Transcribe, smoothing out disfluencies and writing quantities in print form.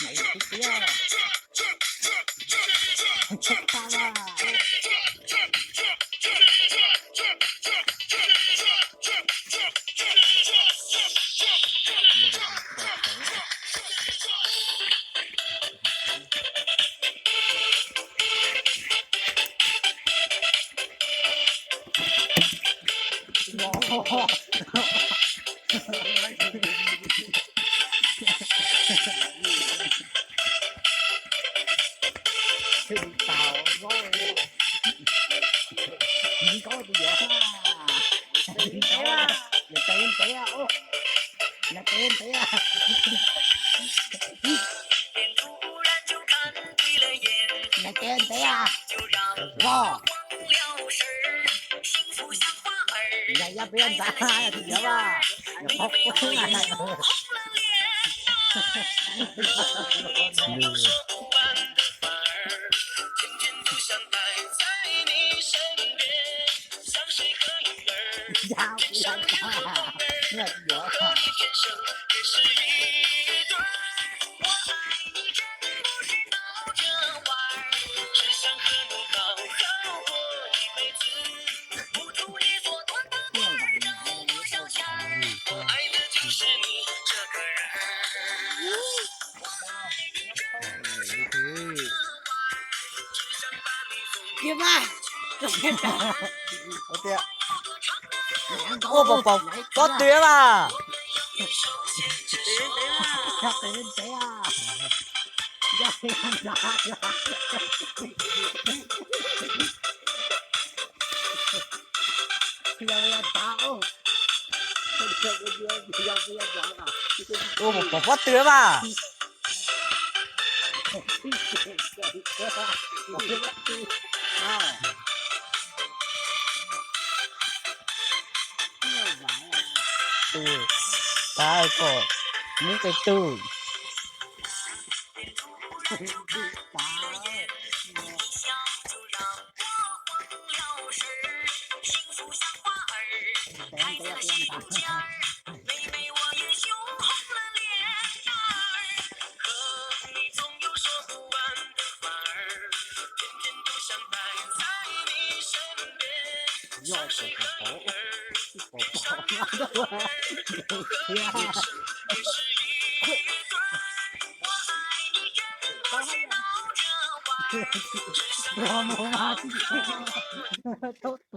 没不要了，他了。哇！去搞我！你搞的呀？你搞啊！你等呀哦！你等呀！你等呀！哇！人家不要打呀，你知道吧？好疯啊！呀，不要打！那有。爹妈，我爹，我不对嘛！要被人逮啊！要被人打呀！要不要打哦？要不要打啊？我不对嘛！对，大哥，你个赌。要是我跑了，我妈都躲。